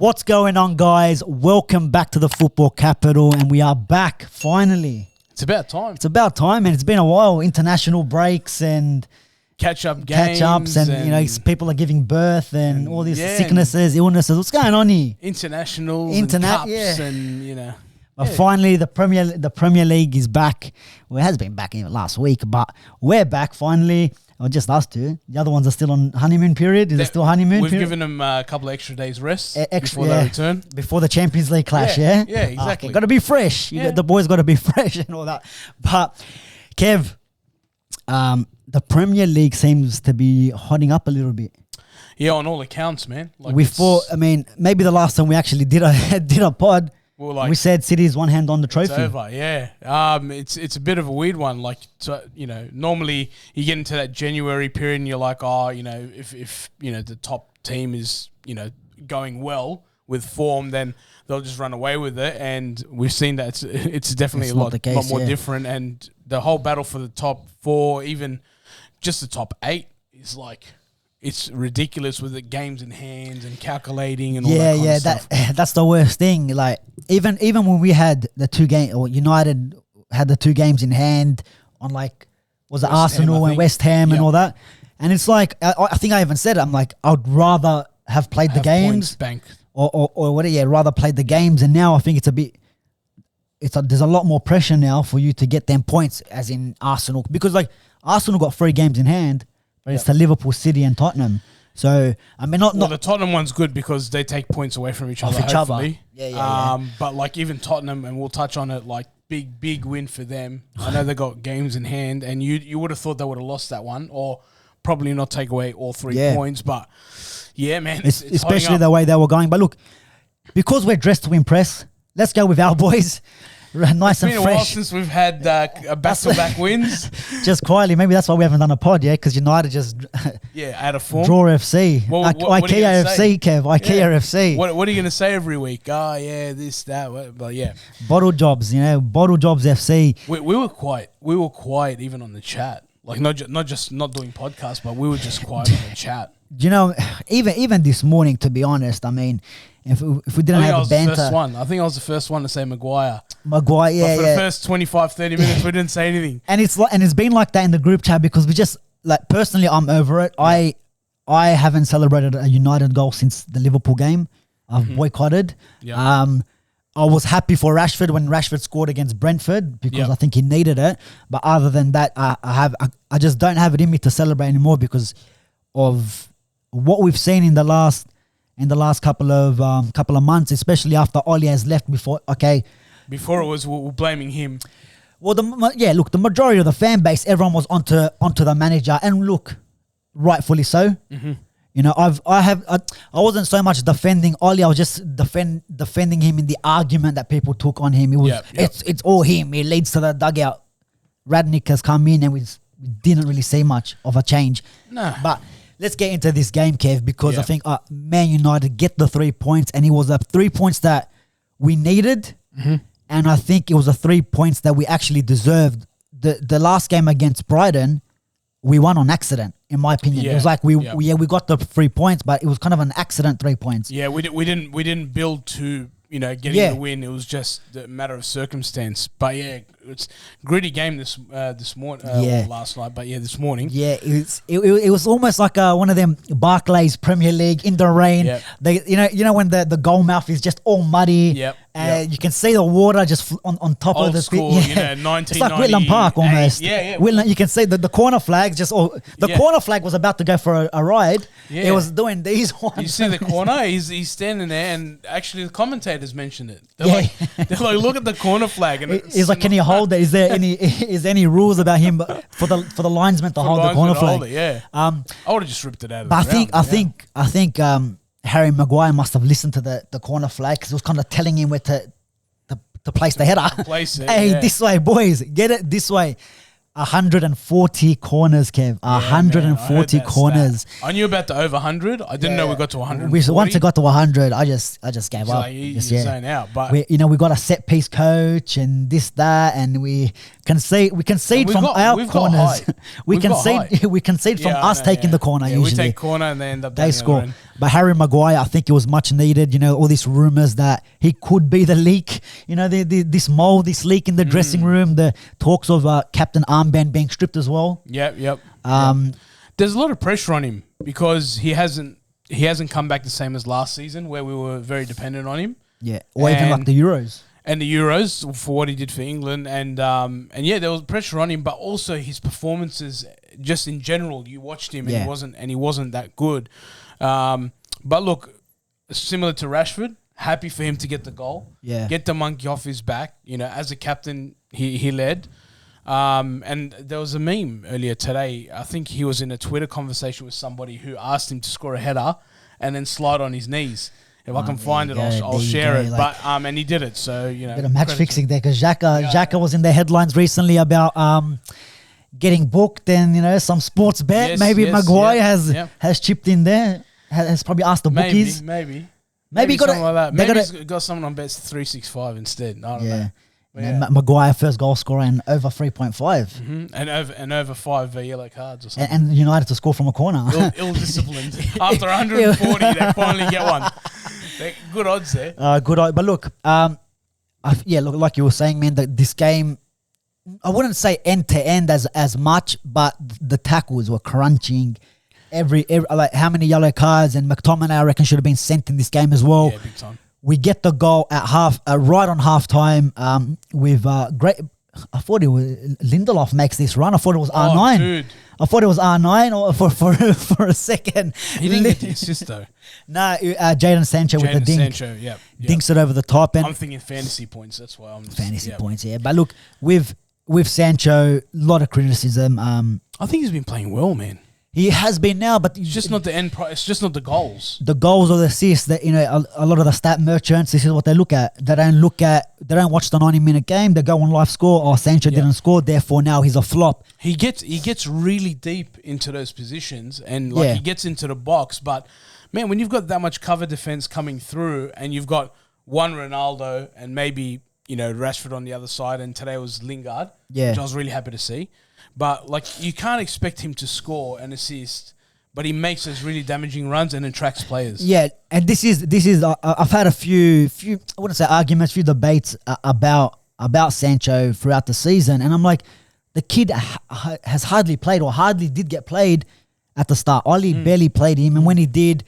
What's going on, guys? Welcome back to the Football Capital, and we are back finally. It's about time. It's about time, and it's been a while. International breaks and Catch-ups, and people are giving birth and all these sicknesses, illnesses. What's going on here? Internationals, and cups, and But finally, the Premier League is back. Well, it has been back even last week, but we're back finally. Or just us two. The other ones are still on honeymoon period. Is it still honeymoon We've period? given them a couple of extra days rest before they return. Before the Champions League clash, yeah? Yeah, exactly. Got to be fresh. The boys got to be fresh and all that. But, Kev, the Premier League seems to be hotting up a little bit. Yeah, on all accounts, man. Like maybe the last time we actually did a pod, we said City's one hand on the trophy. It's over, yeah. It's a bit of a weird one. Like, normally you get into that January period and you're like, if the top team is, going well with form, then they'll just run away with it. And we've seen that it's definitely a lot more different. And the whole battle for the top four, even just the top 8, is like... It's ridiculous with the games in hands and calculating and all that kind of stuff. That's the worst thing. Like even when we had the 2 games, or United had the 2 games in hand on was it Arsenal and West Ham and all that, and it's like I think I even said it. I'm like, I'd rather have played the games, rather played the games. And now I think there's a lot more pressure now for you to get them points, as in Arsenal, because Arsenal got 3 games in hand. But it's to Liverpool, City, and Tottenham. So I mean, the Tottenham one's good because they take points away from each other. Hopefully. Yeah. But even Tottenham, and we'll touch on it. Big win for them. I know they got games in hand, and you would have thought they would have lost that one, or probably not take away all 3 points. But yeah, man, it's especially the way they were going. But look, because we're dressed to impress, let's go with our boys. Nice and fresh. It's been a while since we've had back-to-back wins. Just quietly. Maybe that's why we haven't done a pod yet, because United just... out of form. Draw FC. IKEA FC, Kev. IKEA FC. What are you going to say every week? This, that. But yeah. Bottle Jobs, Bottle Jobs FC. We were quiet. We were quiet even on the chat. Not just not doing podcasts, but we were just quiet on the chat. Even this morning, to be honest, I mean... If we didn't have a banter... I think I was the first one to say Maguire. But for the first 25, 30 minutes, we didn't say anything. And it's been like that in the group chat, because we just... personally, I'm over it. Yeah. I haven't celebrated a United goal since the Liverpool game. I've boycotted. Yeah. I was happy for Rashford when Rashford scored against Brentford, because I think he needed it. But other than that, I just don't have it in me to celebrate anymore, because of what we've seen in the last couple of months, especially after Oli has left. Before it was we're blaming him. Well, the majority of the fan base, everyone was onto the manager, and look, rightfully so. Mm-hmm. I wasn't so much defending Oli. I was just defending him in the argument that people took on him. It was it's all him. He leads to the dugout. Radnick has come in, and we didn't really see much of a change. No, but. Let's get into this game, Kev, because I think Man United get the 3 points, and it was the 3 points that we needed, and I think it was the 3 points that we actually deserved. The last game against Brighton, we won on accident, in my opinion. It was like we got the 3 points, but it was kind of an accident 3 points. Yeah, we didn't build to getting the win. It was just a matter of circumstance. But it's gritty game this morning. Last night, but this morning. Yeah, it was almost like one of them Barclays Premier League in the rain. Yep. They when the goal mouth is just all muddy. Yep. You can see the water just on top Old of the school, 1990. It's like Whitlam Park almost. Yeah. Whitlam, you can see the corner flag corner flag was about to go for a ride. Yeah. It was doing these ones. You see the corner? He's standing there, and actually the commentators mentioned it. They're like, look at the corner flag, and he's like, can you hold it? Is there any rules about him for the linesman to hold the corner flag? I would have just ripped it out. But I think Harry Maguire must have listened to the corner flag, because it was kind of telling him where to place the header. This way, boys, get it this way. 140 corners, Kev. 140 corners. I knew about the over 100. I didn't know we got to 100. Once it got to 100, I just gave up. Like, you're saying out, but we got a set piece coach and this, that, and we concede from our corners. we concede from us taking the corner usually. We take corner and they end up they score. But Harry Maguire, I think it was much needed. You know, all these rumors that he could be the leak. You know, this leak in the dressing room. The talks of Captain Armband being stripped as well. Yep. There's a lot of pressure on him because he hasn't come back the same as last season where we were very dependent on him. Yeah, or even like the Euros. And the Euros for what he did for England, and there was pressure on him, but also his performances, just in general. You watched him, and he wasn't that good. But look, similar to Rashford, happy for him to get the goal, get the monkey off his back. You know, as a captain, he led. And there was a meme earlier today. I think he was in a Twitter conversation with somebody who asked him to score a header and then slide on his knees. If I can find it, I'll share it. Like, but and he did it. So you know, bit of match fixing there because Xhaka was in the headlines recently about getting booked and you know some sports bet. Maybe Maguire has chipped in there. Has probably asked the bookies. Maybe got something like that. Maybe he's got someone on bets 365 instead. I don't know. Yeah. Maguire first goal scorer and over 3.5. Mm-hmm. And over 5 yellow cards or something. And United to score from a corner. Ill-disciplined. After 140, they finally get one. Good odds there. Good odds. But look, look, like you were saying, man, this game, I wouldn't say end to end as much, but the tackles were crunching. Every like how many yellow cards, and McTominay I reckon should have been sent in this game as well. Yeah, big time. We get the goal at right on half time. With great. I thought it was Lindelof makes this run. I thought it was R9. Dude. I thought it was R9 or for a second. He didn't get the assist though. No, Jadon Sancho with the dink. Sancho, yeah. Dinks it over the top. And I'm thinking fantasy points. That's why I'm fantasy points. Yeah, but look with Sancho, a lot of criticism. I think he's been playing well, man. He has been now, but it's just not the end. It's just not the goals. The goals or the assists that, you know, a lot of the stat merchants, this is what they look at. They don't watch the 90-minute game. They go on live score. Oh, Sancho didn't score, therefore now he's a flop. He gets really deep into those positions and he gets into the box. But man, when you've got that much cover defense coming through and you've got one Ronaldo and maybe, you know, Rashford on the other side, and today was Lingard, which I was really happy to see. But like, you can't expect him to score and assist, but he makes those really damaging runs and attracts players. Yeah, and this is. I've had a few I wouldn't say arguments, few debates about Sancho throughout the season, and I'm like, the kid has hardly played or hardly did get played at the start. Oli barely played him, and when he did,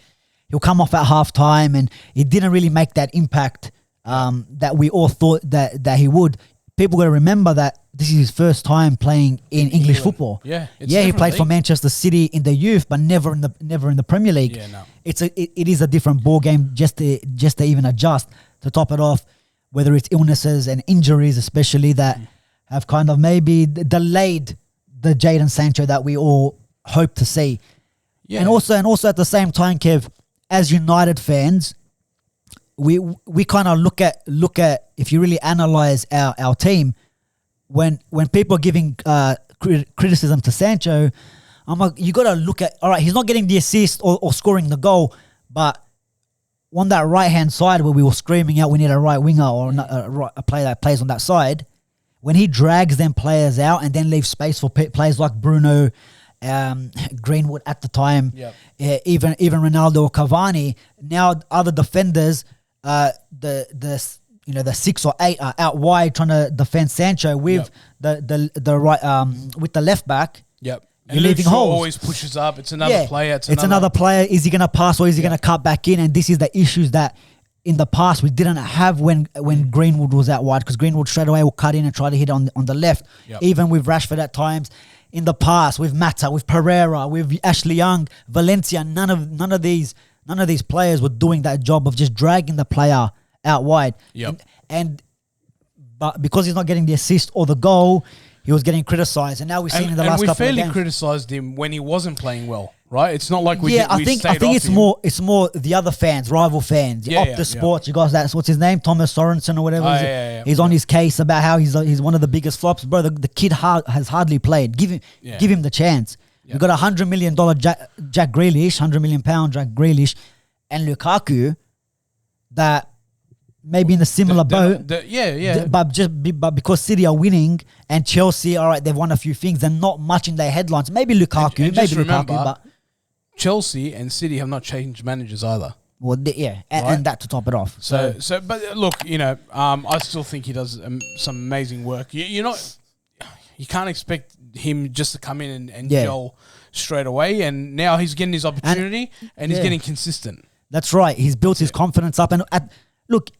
he'll come off at half time, and he didn't really make that impact that we all thought that he would. People got to remember that this is his first time playing in English football. Yeah, he played for Manchester City in the youth, but never in the Premier League. Yeah, no. It is a different ball game just to even adjust. To top it off, whether it's illnesses and injuries, especially that have kind of maybe delayed the Jadon Sancho that we all hope to see. Yeah, and also at the same time, Kev, as United fans, we kind of look at if you really analyze our team, when people are giving criticism to Sancho, I'm like, you got to look at, all right, he's not getting the assist or scoring the goal, but on that right hand side where we were screaming out we need a right winger or a player that plays on that side, when he drags them players out and then leaves space for players like Bruno, Greenwood at the time, even Ronaldo or Cavani, now other defenders, the 6 or 8 are out wide trying to defend Sancho with the right with the left back. Yep. You're leaving holes. Always pushes up. It's another player. It's another player. Is he going to pass or is he going to cut back in? And this is the issues that in the past we didn't have when Greenwood was out wide, because Greenwood straight away will cut in and try to hit on the left. Yep. Even with Rashford at times in the past, with Mata, with Pereira, with Ashley Young, Valencia, none of these players were doing that job of just dragging the player out wide. Yep. But because he's not getting the assist or the goal, he was getting criticised. And now we've seen in the last couple of games. And we fairly criticised him when he wasn't playing well, right? It's not like I think it's more the other fans, rival fans. Optus Sports, you guys, that's what's his name? Thomas Sorensen or whatever. He's on his case about how he's one of the biggest flops. Bro, the kid has hardly played. Give him the chance. Yep. You've got $100 million Jack Grealish, £100 million Jack Grealish, and Lukaku that maybe in a similar boat. Yeah. But because City are winning and Chelsea, all right, they've won a few things and not much in their headlines. Maybe Lukaku, but Chelsea and City have not changed managers either. Well, and that to top it off. But look, I still think he does some amazing work. You can't expect him just to come in and gel straight away. And now he's getting his opportunity and he's getting consistent. That's right. He's built his confidence up. And look,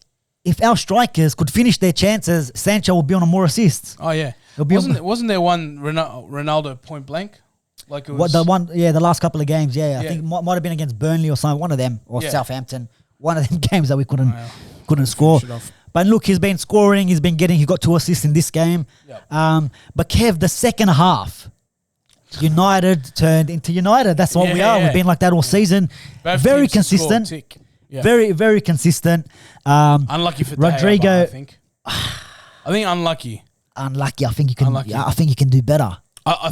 if our strikers could finish their chances, Sancho will be on more assists. Oh yeah, wasn't there one Ronaldo point blank? Like it was the last couple of games. I think might have been against Burnley or something. One of them or Southampton. One of them games that we couldn't score. But look, he's been scoring. He got 2 assists in this game. Yep. But Kev, the second half, United turned into United. That's what we are. We've been like that all season. Very consistent. Very, very consistent. Unlucky for Rodrigo. I think unlucky. Unlucky. I think you can. I think you can do better. I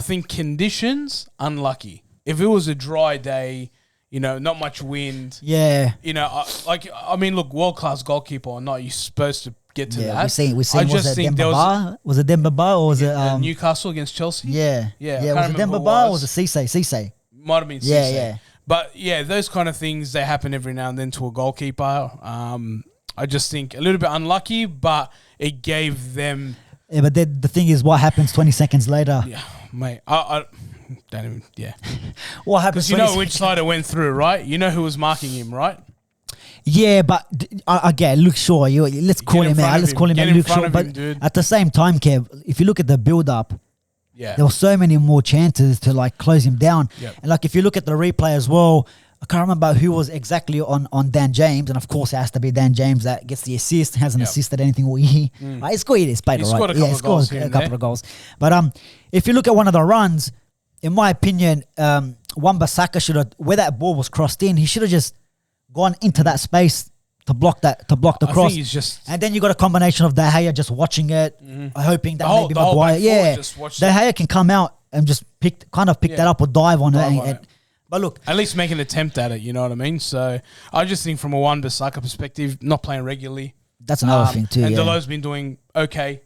think conditions unlucky. If it was a dry day, not much wind. Yeah. Look, world class goalkeeper or not, you're supposed to get to that. We seen. Was it Demba Ba or was it Newcastle against Chelsea? Yeah. Was it Demba Ba or was it Cisse? Might have been Cisse. Yeah. But those kind of things, they happen every now and then to a goalkeeper. I just think a little bit unlucky, but it gave them. Yeah, but the thing is, what happens 20 seconds later? Yeah, mate. I don't even. Yeah. What happens? Because which side it went through, right? You know who was marking him, right? Yeah, but again, Luke Shaw. Let's call him out. Let's call him out, Luke Shaw. But at the same time, Kev, if you look at the build-up, there were so many more chances to close him down. Yep. And if you look at the replay as well, I can't remember who was exactly on Dan James, and of course it has to be Dan James that gets the assist. Hasn't assisted anything all year. He scored a couple of goals. But if you look at one of the runs, in my opinion, Wan-Bissaka should have, where that ball was crossed in, he should have just gone into that space to block the cross. I think he's just, and then you got a combination of De Gea just watching it, hoping that maybe Maguire, De Gea can come out and just pick that up or dive on it. But look, at least make an attempt at it. You know what I mean? So I just think from a Wan-Bissaka perspective, not playing regularly. That's another thing too. And Delo's been doing okay.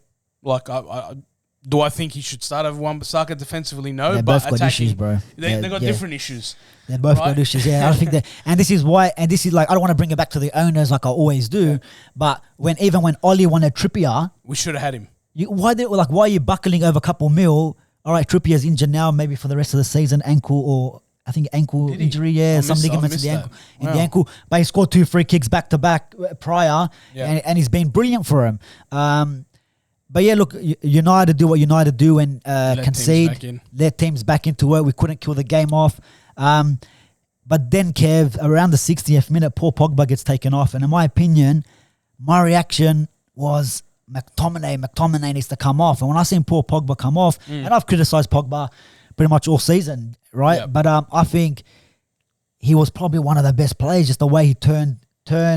Do I think he should start over Wan-Bissaka defensively? No, they both got issues, bro. They got different issues. They both got issues. Yeah, I think that, and this is why. And this is I don't want to bring it back to the owners like I always do. But when Oli wanted Trippier, we should have had him. Why are you buckling over a couple mil? All right, Trippier's injured now, maybe for the rest of the season, ankle injury, some ligaments in the ankle. But he scored 2 free kicks back to back prior, and he's been brilliant for him. But look, United do what United do and concede. Let teams back into it. We couldn't kill the game off. But then, Kev, around the 60th minute, poor Pogba gets taken off. And in my opinion, my reaction was McTominay needs to come off. And when I seen poor Pogba come off, and I've criticised Pogba pretty much all season, right? Yep. But I think he was probably one of the best players, just the way he turned,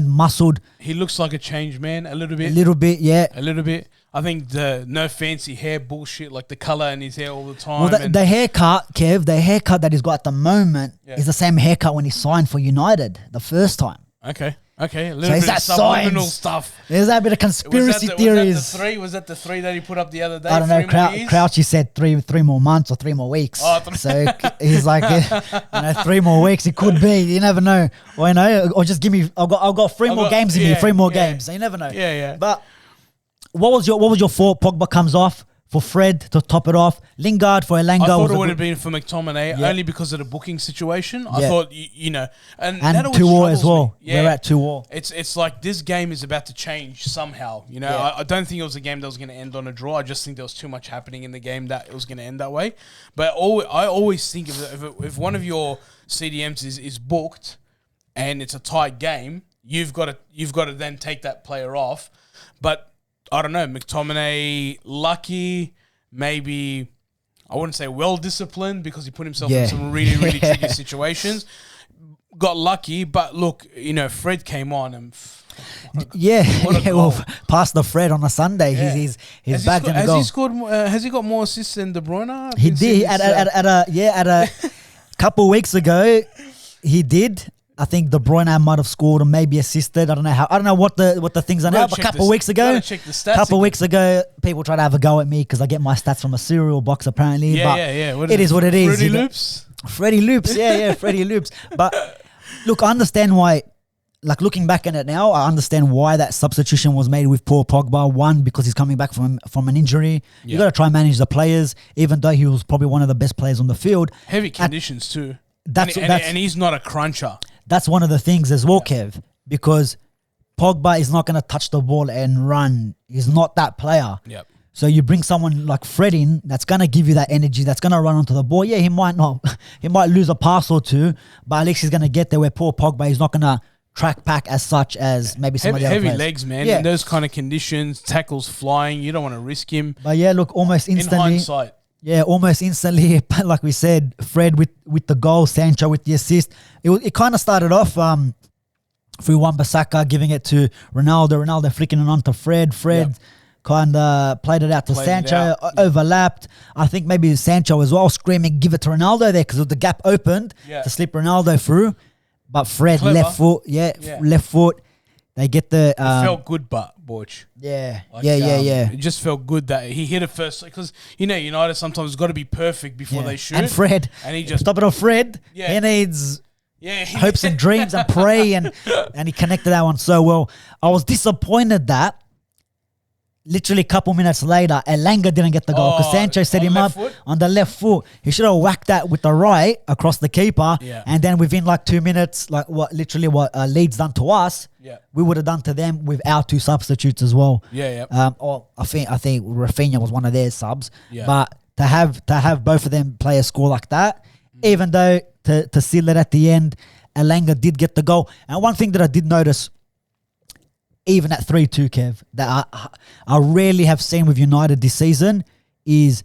muscled. He looks like a changed man a little bit. A little bit. I think the no fancy hair bullshit, like the colour in his hair all the time. Well, the haircut, Kev, the haircut that he's got at the moment is the same haircut when he signed for United the first time. Okay. A little bit of subliminal stuff. There's that bit of conspiracy theories. Was that the 3 that he put up the other day? I don't know. Crouchy said three more months or 3 more weeks. So he's like, 3 more weeks. It could be. You never know. Or just give me. I've got 3 more games in me. 3 more games. So you never know. Yeah. But what was your thought? Pogba comes off for Fred to top it off. Lingard for Elanga. I thought it would have been for McTominay only because of the booking situation. I thought, and 2-2 as well. We're at 2-2. It's like this game is about to change somehow. I don't think it was a game that was going to end on a draw. I just think there was too much happening in the game that it was going to end that way. But I always think if one of your CDMs is booked and it's a tight game, you've got to then take that player off. But I don't know, McTominay, lucky, maybe, I wouldn't say well-disciplined because he put himself in some really, really tricky situations. Got lucky, but look, Fred came on and... past the Fred on a Sunday. He's back in the goal. Has he got more assists than De Bruyne? He did. At a couple of weeks ago, he did. I think De Bruyne might have scored or maybe assisted. I don't know what the things are now. But a couple of weeks ago, people try to have a go at me because I get my stats from a cereal box apparently. Yeah. It is what it is. Fruity Loops. Freddie Loops, Freddie Loops. But look, I understand why. Like looking back at it now, I understand why that substitution was made with Paul Pogba. One, because he's coming back from an injury. You got to try and manage the players, even though he was probably one of the best players on the field. Heavy conditions too. And he's not a cruncher. That's one of the things as well, Kev, because Pogba is not going to touch the ball and run. He's not that player. Yep. So you bring someone like Fred in that's going to give you that energy, that's going to run onto the ball. Yeah, he might lose a pass or two, but at least he's going to get there where Paul Pogba is not going to track back as such as maybe some of the other heavy players. Legs, man. In those kind of conditions, tackles flying, you don't want to risk him. But yeah, look, almost instantly. In hindsight. Yeah, almost instantly, like we said, Fred with the goal, Sancho with the assist. It kind of started off through Wan-Bissaka giving it to Ronaldo flicking it on to Fred. Kind of played it out to Sancho, overlapped. I think maybe Sancho as well, screaming, give it to Ronaldo there because the gap opened to slip Ronaldo through. But Fred, left foot. They get the... it felt good, Borch. Yeah. Like, It just felt good that he hit it first. Because, United sometimes got to be perfect before they shoot. And Fred. And he just... Stop it off Fred. He needs... hopes and dreams and pray. And he connected that one so well. I was disappointed that literally a couple minutes later, Elanga didn't get the goal because Sancho set him up on the left foot. He should have whacked that with the right across the keeper. Yeah. And then within like 2 minutes, like what Leeds done to us, we would have done to them with our two substitutes as well. Or I think Raphinha was one of their subs. Yeah. But to have both of them play a score like that, even though to seal it at the end, Elanga did get the goal. And one thing that I did notice, even at 3-2, Kev, that I rarely have seen with United this season is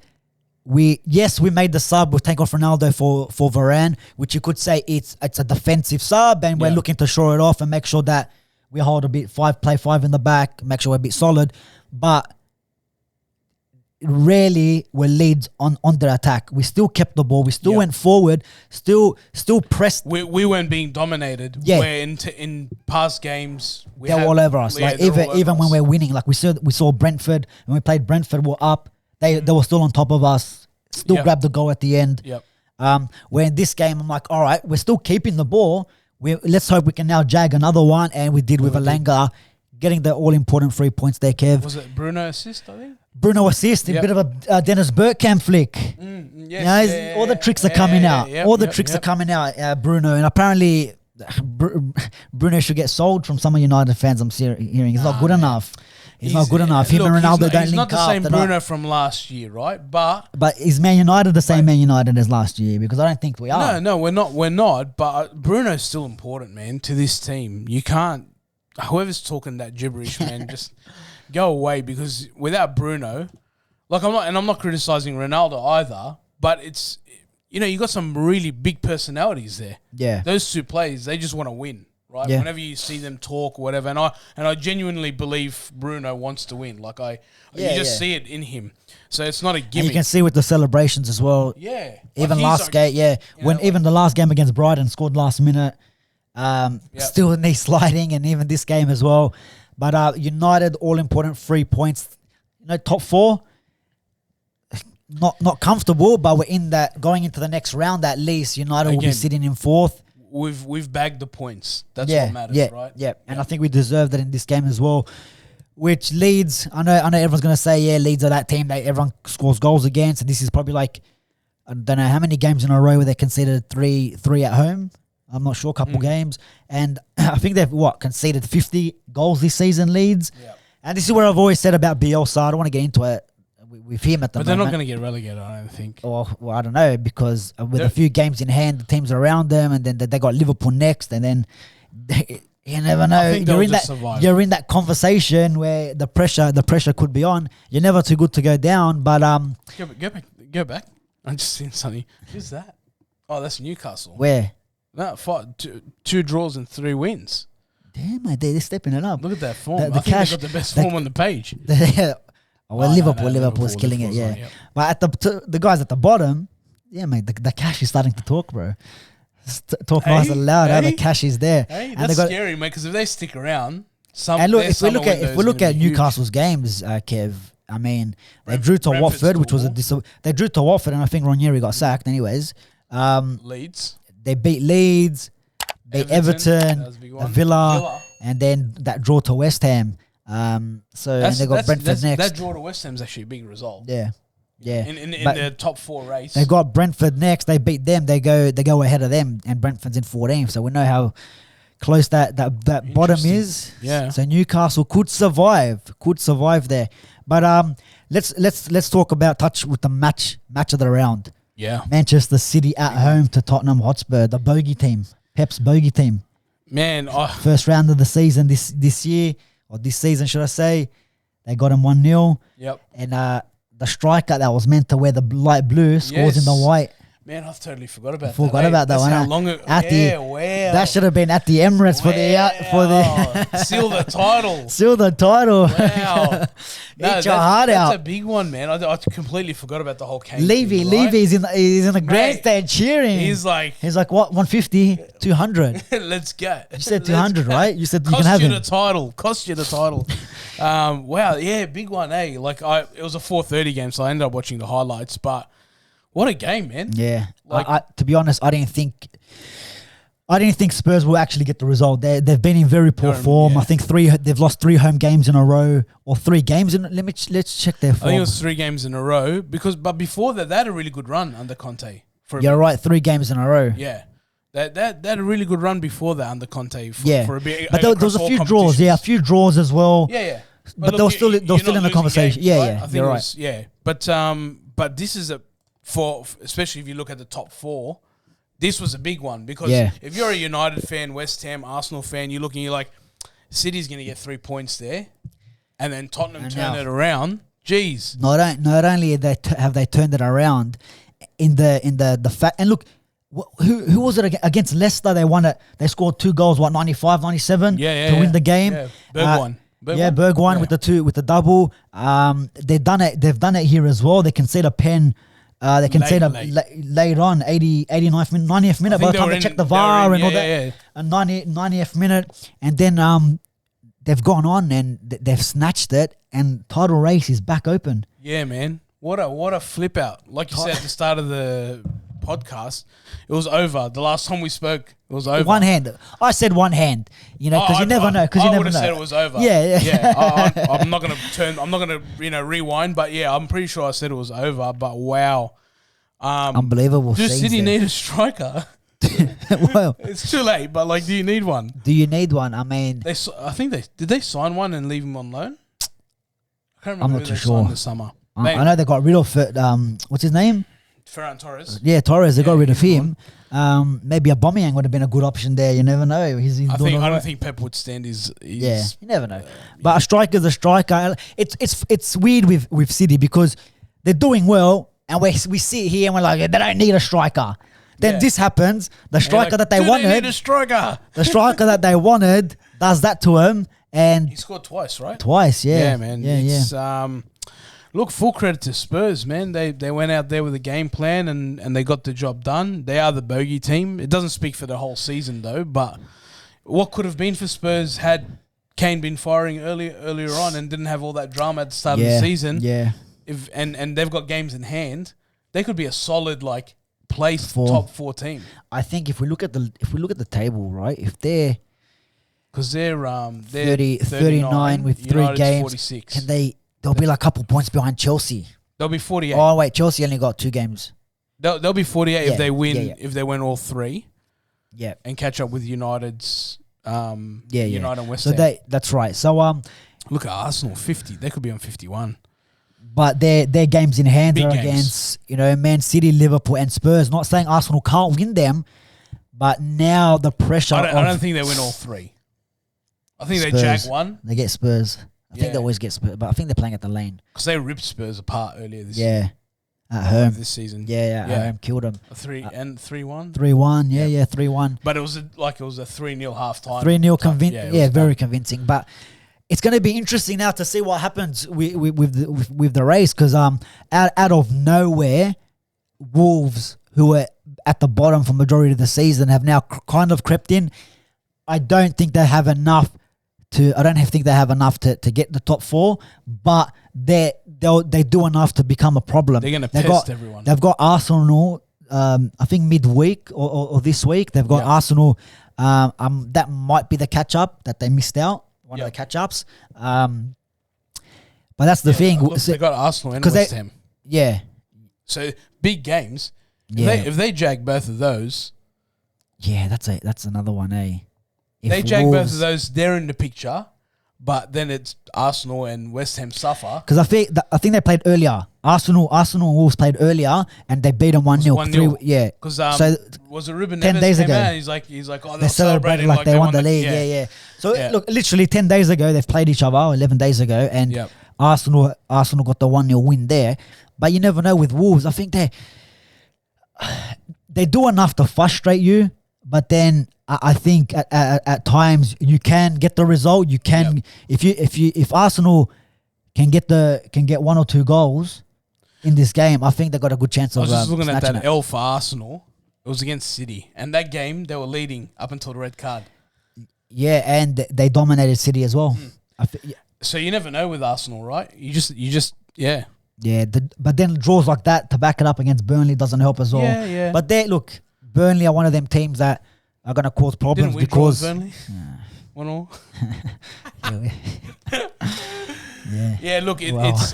we made the sub with take off Ronaldo for Varane, which you could say it's a defensive sub and we're looking to shore it off and make sure that we hold a bit play five in the back, make sure we're a bit solid. But rarely were Leeds on the attack. We still kept the ball. We still went forward. Still pressed. We weren't being dominated. Yeah. Where in past games they were all over us. Like even when we're winning, like we saw Brentford when we played Brentford were up. They were still on top of us. Still grabbed the goal at the end. Where in this game I'm like, all right, we're still keeping the ball. Let's hope we can now jag another one, and we did with Elanga. Getting the all-important 3 points there, Kev. Was it Bruno assist, I think? Bruno assist, a bit of a Dennis Bergkamp flick. All the tricks are coming out. All the tricks are coming out, Bruno. And apparently, Bruno should get sold from some of United fans, I'm hearing. He's not good enough. He's not good enough. Him and Ronaldo don't link up. He's not the same Bruno from last year, right? But is Man United the same Man United as last year? Because I don't think we are. No, we're not. We're not. But Bruno's still important, man, to this team. You can't... Whoever's talking that gibberish, man, just go away, because without Bruno, I'm not criticizing Ronaldo either, but it's, you got some really big personalities there. Yeah. Those two players, they just want to win, right? Yeah. Whenever you see them talk or whatever, and I genuinely believe Bruno wants to win. Like you just see it in him. So it's not a gimmick. And you can see with the celebrations as well. Yeah. Even last game, even the last game against Brighton, scored last minute. Still knee sliding, and even this game as well. But United, all important 3 points. Top four, not comfortable, but we're in that, going into the next round at least. United will be sitting in fourth. We've bagged the points. That's what matters, right? Yeah, and I think we deserved it in this game as well. Which Leeds, I know everyone's gonna say, Leeds are that team that everyone scores goals against, and this is probably like, I don't know how many games in a row where they conceded three at home. I'm not sure, couple games. And I think they've, conceded 50 goals this season, Leeds. Yeah. And this is what I've always said about Bielsa. I don't want to get into it with him at the moment. But they're not going to get relegated, I don't think. Well, I don't know, because with a few games in hand, the teams around them, and then they got Liverpool next, and then you never know. You're in that conversation where the pressure could be on. You're never too good to go down, but Go back. I'm just seeing something. Who's that? Oh, that's Newcastle. Where? No, two draws and 3 wins. Damn, they're stepping it up. Look at that form. I think they got the best form on the page. Liverpool's killing it, yeah. But at the guys at the bottom, yeah, mate, the cash is starting to talk, bro. Talk nice and loud. The cash is there. Hey, and that's scary, mate. Because if they stick around, and look, if we look at Newcastle's games, Kev, I mean, they drew to Watford, which was they drew to Watford, and I think Ranieri got sacked. Anyways, Leeds. They beat Leeds, beat Everton, Villa, and then that draw to West Ham. And they got Brentford next. That draw to West Ham is actually a big result. Yeah. In the top 4 race, they got Brentford next. They beat them. They go ahead of them, and Brentford's in 14th. So we know how close that bottom is. Yeah. So Newcastle could survive there. But let's talk about touch with the match of the round. Yeah. Manchester City at home to Tottenham Hotspur, the bogey team, Pep's bogey team. Man, first round of the season this year, or this season should I say, they got him 1-0. Yep. And the striker that was meant to wear the light blue scores in the white. Man, I've totally forgot about that. Forgot about that one. How long ago? Wow. That should have been at the Emirates for the seal the title. Seal the title. Wow. Eat your heart out. That's a big one, man. I completely forgot about the whole Kane. Levy's in the grandstand cheering. He's like what? 150, 200. Let's go. You said 200, right? You said you can have it. Cost you the title. Wow, yeah, big one, eh? Like it was a 4:30 game, so I ended up watching the highlights, but what a game, man. Yeah. To be honest, I didn't think Spurs will actually get the result. They've been in very poor form. Yeah. I think they've lost 3 home games in a row, or 3 games in. Let's check their form. I think it was 3 games in a row but before that, they had a really good run under Conte. You're right, 3 games in a row. Yeah. That had a really good run before that under Conte. For a bit. But there was a few draws. Yeah, a few draws as well. Yeah. But look, they were still in the conversation. Games, right? Yeah. I think you're right. Yeah. But this is especially if you look at the top 4, this was a big one because if you're a United fan, West Ham, Arsenal fan, you're like, City's going to get 3 points there, and then Tottenham turn it around. Jeez. Not only have they turned it around in the fact, and look, who was it against Leicester? They won it. They scored 2 goals, 95, 97 to win the game. Yeah. Berg won with the double. They've done it here as well. They conceded a pen. They conceded late on, 89th minute, 90th minute. By the time they checked the VAR and all that, 90th minute, and then they've gone on and they've snatched it, and title race is back open. Yeah, man. What a flip out! Like you said at the start of the podcast, it was over. The last time we spoke, it was over. One hand. I said one hand. Because you never know. I would have said it was over. Yeah. I'm not gonna rewind. But yeah, I'm pretty sure I said it was over. But wow, unbelievable. Do City need a striker? Well, it's too late. But do you need one? I mean, I think did they sign one and leave him on loan? I can't remember. I'm not too sure. This summer. I know they got rid of it. What's his name? Ferran Torres. Yeah, Torres. They got rid of him. Maybe a Aubameyang would have been a good option there. You never know. I don't think Pep would stand his. Yeah, you never know. But a striker's a striker. It's weird with City because they're doing well, and we sit here and we're like, they don't need a striker. Then this happens. The striker that they wanted. They need a striker. The striker that they wanted does that to him, and he scored twice, right? Twice, yeah. Yeah, man. Yeah. Look, full credit to Spurs, man. They went out there with a game plan and they got the job done. They are the bogey team. It doesn't speak for the whole season, though. But what could have been for Spurs had Kane been firing earlier on and didn't have all that drama at the start of the season? Yeah. And they've got games in hand, they could be a solid place top 4 team. I think if we look at the table, right? If they're because they're 39 with 3 United's games, 46. They'll be a couple points behind Chelsea. They'll be 48. Oh wait, Chelsea only got 2 games. They'll be 48 if they win. Yeah. If they win all 3. Yeah, and catch up with United's. United and West Ham. So that's right. So look at Arsenal 50. They could be on 51. But their games in hand Big are games. against Man City, Liverpool, and Spurs. Not saying Arsenal can't win them, but now the pressure. I don't think they win all 3. I think Spurs, they jag one. They get Spurs. I think they always get Spurs, but I think they're playing at the Lane. Because they ripped Spurs apart earlier this year. Yeah, at home. This season. Yeah, at home. Killed them. 3-1? 3-1, yeah, 3-1. But it was a 3-0 half-time. 3-0 convincing. Very convincing. But it's going to be interesting now to see what happens with the race because out of nowhere, Wolves, who were at the bottom for majority of the season have now kind of crept in. I don't think they have enough to get the top 4, but they do enough to become a problem. They're going to test everyone. They've got Arsenal, I think midweek or this week. They've got Arsenal. That might be the catch up that they missed out. One of the catch ups. But that's the thing. Look, they got Arsenal and West Ham. Yeah. So big games. Yeah. If they jag both of those. Yeah, that's another one, eh? If they jag both of those, they're in the picture. But then it's Arsenal and West Ham suffer. Because I think they played earlier. Arsenal and Wolves played earlier, and they beat them 1-0. Yeah. Because so was it Ruben 10 Neves days came ago? Out, he's like, oh, they celebrated like they won the league. Yeah. So look, literally 10 days ago they've played each other. 11 days ago, and Arsenal got the 1-0 win there. But you never know with Wolves. I think they do enough to frustrate you, but then I think at times you can get the result. You can if Arsenal can get 1 or 2 goals in this game, I think they got a good chance of. I was just looking at that it. L for Arsenal. It was against City, and that game they were leading up until the red card. Yeah, and they dominated City as well. So you never know with Arsenal, right? You just Yeah, but then draws like that to back it up against Burnley doesn't help as well. Yeah. But Burnley are one of them teams that are going to cause problems. Didn't we because draw with Burnley? 1-1. Yeah. Look, it's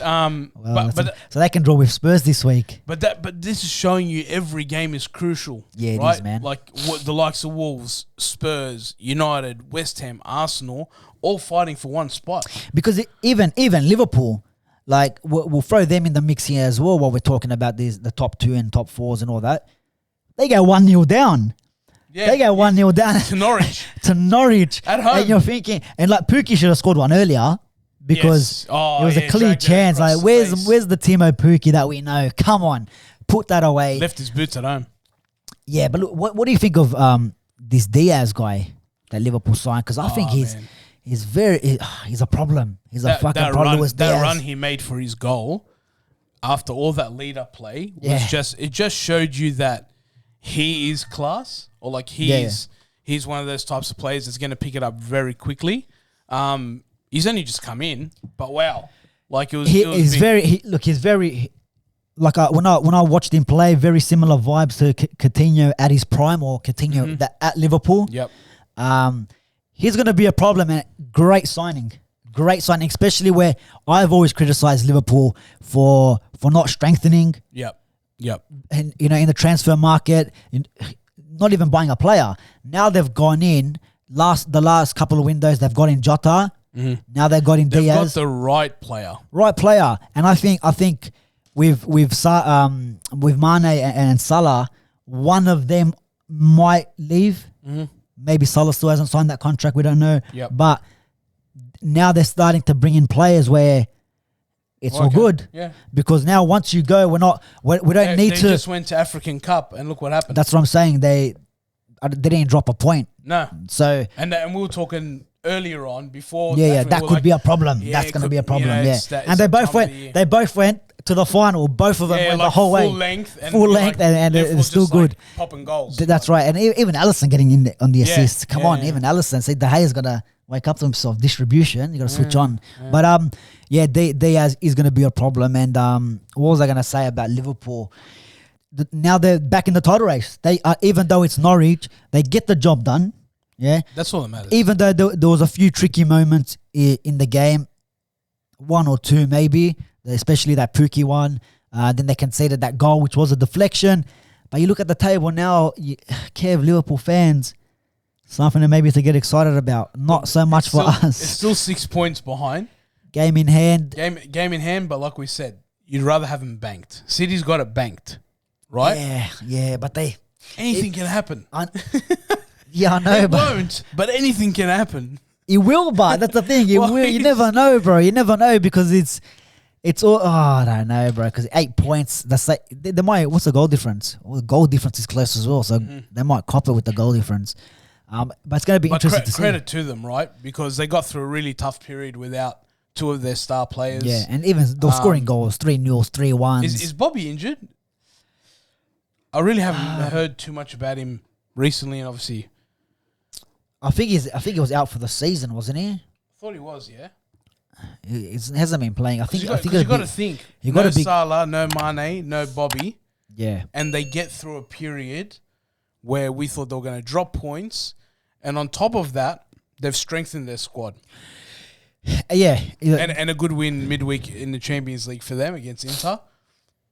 so they can draw with Spurs this week. But this is showing you every game is crucial. Yeah, right? It is, man. Like the likes of Wolves, Spurs, United, West Ham, Arsenal, all fighting for one spot. Because even Liverpool. Like, we'll throw them in the mix here as well while we're talking about the top 2 and top 4s and all that. They go 1-0 down. Yeah, they go 1-0 down. To Norwich. To Norwich. At home. And you're thinking, and like Pookie should have scored one earlier because it was a clear chance. Like, where's the Timo Pookie that we know? Come on, put that away. Left his boots at home. Yeah, but look, what do you think of this Diaz guy that Liverpool signed? Because I think he's a problem. He's a fucking problem. That run he made for his goal after all that lead-up play was just showed you that he is class, or like he's one of those types of players that's going to pick it up very quickly. He's only just come in, but wow, like he's very like when I watched him play, very similar vibes to Coutinho at his prime, or Coutinho at Liverpool. Yep. He's going to be a problem, and great signing, especially where I've always criticised Liverpool for not strengthening. Yep. And in the transfer market, not even buying a player. Now they've gone in the last couple of windows. They've got in Jota. Now they've got in Diaz. They've got the right player. And I think with Mane and Salah, one of them might leave. Maybe Salah still hasn't signed that contract. We don't know. Yep. But now they're starting to bring in players where it's all good. Yeah. Because now once you go, we don't need to. They just went to African Cup and look what happened. That's what I'm saying. They didn't drop a point. No. So and we were talking earlier on before. That could be a problem. That's going to be a problem. And they both went to the final. Both of them went the whole way. Full length, and it's still good. Like popping goals. That's right. And even Alisson getting in on the assists. Come on, even Alisson. See, De Gea's got to wake up to himself. Distribution, you got to switch on. Yeah. But Diaz is going to be a problem. And what was I going to say about Liverpool? Now they're back in the title race. They even though it's Norwich, they get the job done. Yeah, that's all that matters. Even though there was a few tricky moments in the game, 1 or 2 maybe, especially that Pookie one. Then they conceded that goal, which was a deflection. But you look at the table now, Kev, Liverpool fans, something maybe to get excited about. Not so much for us. It's still 6 points behind. Game in hand. Game in hand, but like we said, you'd rather have them banked. City's got it banked, right? Yeah, but anything can happen. Yeah, I know. It won't, but anything can happen. It will, but that's the thing. It will. You never know, bro. You never know because it's all. Oh, I don't know, bro. Because 8 points. That's like they might. What's the goal difference? Well, the goal difference is close as well, so they might cop it with the goal difference. But it's going to be interesting to see. Credit to them, right? Because they got through a really tough period without 2 of their star players. Yeah, and even they're scoring goals, 3-0, 3-1. Is Bobby injured? I really haven't heard too much about him recently, and obviously, I think he was out for the season, wasn't he? I thought he was. Yeah, He hasn't been playing. I think you got to think. No Salah, no Mane, no Bobby. Yeah, and they get through a period where we thought they were going to drop points, and on top of that, they've strengthened their squad. Yeah, and a good win midweek in the Champions League for them against Inter.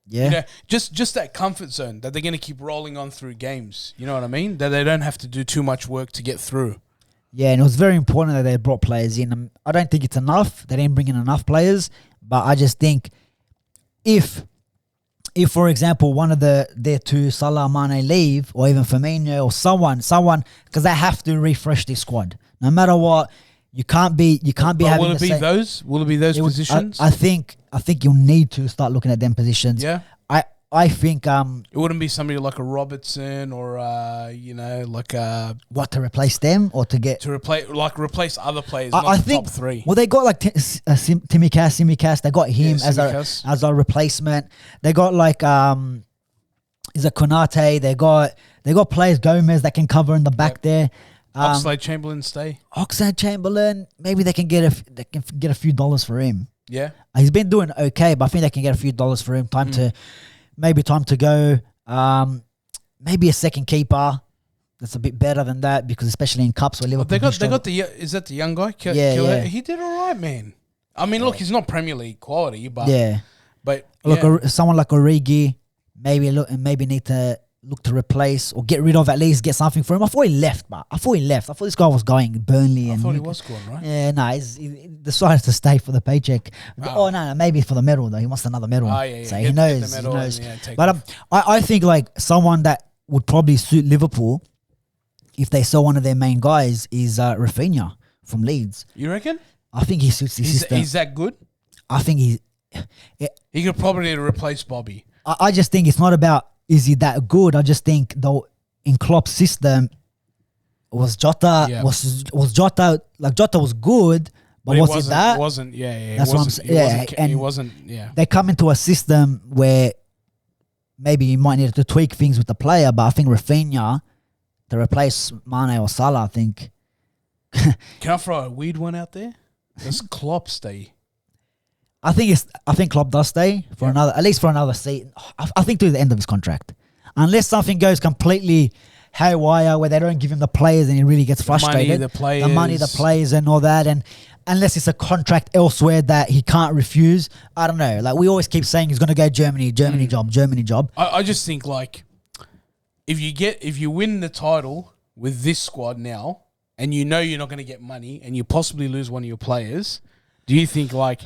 Yeah, you know, just that comfort zone that they're going to keep rolling on through games. You know what I mean? That they don't have to do too much work to get through. Yeah, and it was very important that they brought players in. I don't think it's enough. They didn't bring in enough players, but I just think if for example one of their two, Salah, Mane, leave, or even Firmino or someone, because they have to refresh this squad. No matter what, you can't be having. Will it be those? Will it be those positions? I think you'll need to start looking at them positions. Yeah. I think it wouldn't be somebody like a Robertson or what, to replace them or to replace other players. I think top three. Well, they got like Tsimikas. They got him as a replacement. They got like is it Konate? They got players, Gomez, that can cover in the back there. Oxlade-Chamberlain stay. Oxlade-Chamberlain, maybe they can get a few dollars for him. Yeah, he's been doing okay, but I think they can get a few dollars for him. Time to go. Maybe a second keeper that's a bit better than that, because especially in cups where Liverpool. They got is that the young guy? Yeah. He did all right, man. I mean, look, he's not Premier League quality, but look, someone like Origi, maybe need to look to replace or get rid of, at least get something for him. I thought he left. I thought this guy was going Burnley. I thought he was going, right? Yeah, no, he decided to stay for the paycheck. Oh no, maybe for the medal though. He wants another medal. Oh, yeah. So he knows. But I think like someone that would probably suit Liverpool if they saw one of their main guys is Raphinha from Leeds. You reckon? I think he suits the system. He's that good? I think he could probably replace Bobby. I just think it's not about is he that good. I just think though in Klopp's system was Jota was Jota, like Jota was good, but was it that? Wasn't yeah. That's what I'm saying. He wasn't. They come into a system where maybe you might need to tweak things with the player, but I think Raphinha to replace Mane or Salah, I think. Can I throw a weird one out there? Does Klopp stay? I think Klopp does stay for at least for another season. I think to the end of his contract, unless something goes completely haywire where they don't give him the players and he really gets frustrated. The money, the players, and all that, and unless it's a contract elsewhere that he can't refuse. I don't know. Like we always keep saying, he's going to go Germany job. I just think like if you win the title with this squad now, and you know you're not going to get money, and you possibly lose one of your players, do you think like?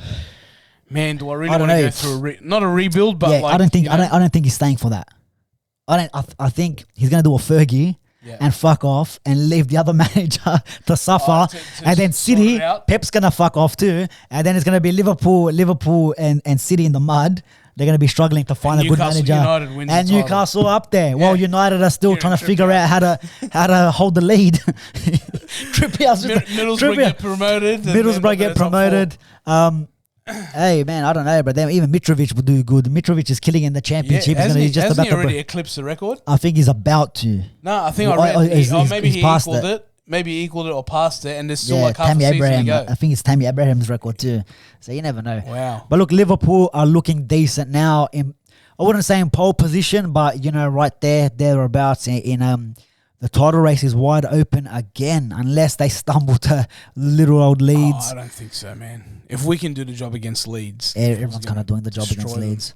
Man, do I really want to go through not a rebuild, but like, I don't think he's staying for that. I think he's gonna do a Fergie and fuck off and leave the other manager to suffer, and then City, Pep's gonna fuck off too, and then it's gonna be Liverpool and City in the mud. They're gonna be struggling to find a good manager, and Newcastle up there. Yeah. Well, United are still trying to figure out how to hold the lead. Middlesbrough get promoted. Hey man, I don't know, but then even Mitrovic will do good. Mitrovic is killing in the championship. Hasn't he already eclipsed the record? I think he's about to. No, I think I read. Maybe he equaled it. Maybe he equaled it or passed it, and there's still like half a season to go. I think it's Tammy Abraham's record too. So you never know. Wow. But look, Liverpool are looking decent now. I wouldn't say in pole position, but right thereabouts in the title race is wide open again, unless they stumble to little old Leeds. Oh, I don't think so, man. If we can do the job against Leeds, everyone's kind of doing the job against Leeds,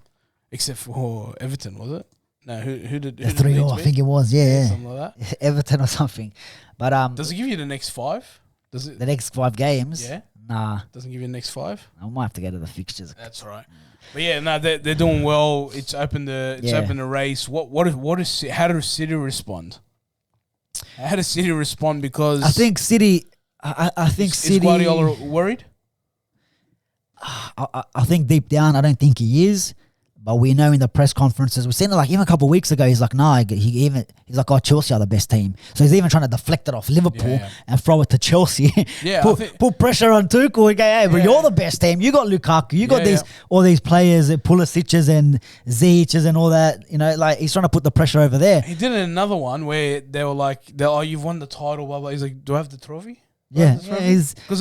except for Everton, was it? No, who did 3-0? I think it was, something like that. Everton or something. But does it give you the next 5? Does it? The next 5 games? Yeah. Nah. Doesn't give you the next 5. I might have to go to the fixtures. That's right. But yeah, no, they're doing well. It's opened the race. How does City respond? How does City respond? Because I think City. I think City. Is Guardiola worried? I think deep down, I don't think he is. But we know in the press conferences, we've seen it like even a couple of weeks ago, he's like, nah, he's like, oh, Chelsea are the best team. So he's even trying to deflect it off Liverpool and throw it to Chelsea. Put pressure on Tuchel and go, hey, but you're the best team. You got Lukaku. You got all these players, Pulisic's and Ziyech's and all that. You know, like he's trying to put the pressure over there. He did another one where they were like, oh, you've won the title, blah, blah. He's like, do I have the trophy? Because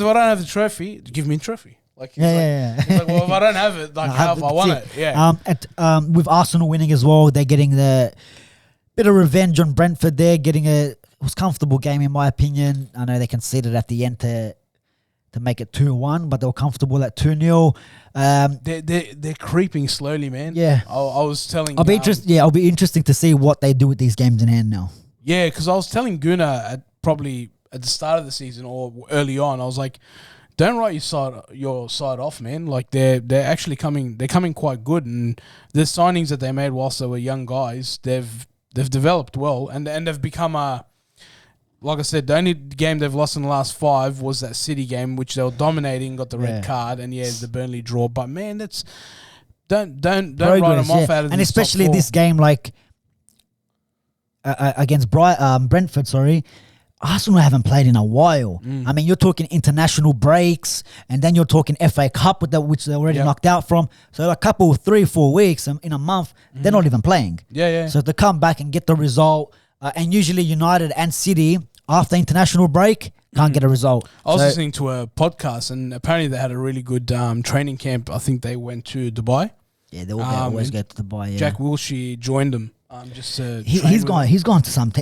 if I don't have the trophy, give me a trophy. Like, he's like, well, if I don't have it, like, how if I want it? Yeah. With Arsenal winning as well, they're getting the bit of revenge on Brentford there, it was a comfortable game in my opinion. I know they conceded at the end to make it 2-1, but they were comfortable at 2-0. They're creeping slowly, man. Yeah. I was telling... I'll be interesting to see what they do with these games in hand now. Yeah, because I was telling Gunnar probably at the start of the season or early on, I was like, don't write your side off, man. Like they're actually coming. They're coming quite good, and the signings that they made whilst they were young guys, they've developed well, and they've become a. Like I said, the only game they've lost in the last 5 was that City game, which they were dominating, got the red card, and the Burnley draw. But man, that's don't write them off out of. And especially this game, like against Brentford, sorry. Arsenal haven't played in a while. I mean, you're talking international breaks, and then you're talking FA Cup, which they're already knocked out from. So a couple, 3-4 weeks in a month, they're not even playing. So to come back and get the result, and usually United and City, after international break, can't get a result. I was listening to a podcast, and apparently they had a really good training camp. I think they went to Dubai. Yeah, they always go to Dubai. Yeah. Jack Wilshere joined them. He's gone to some...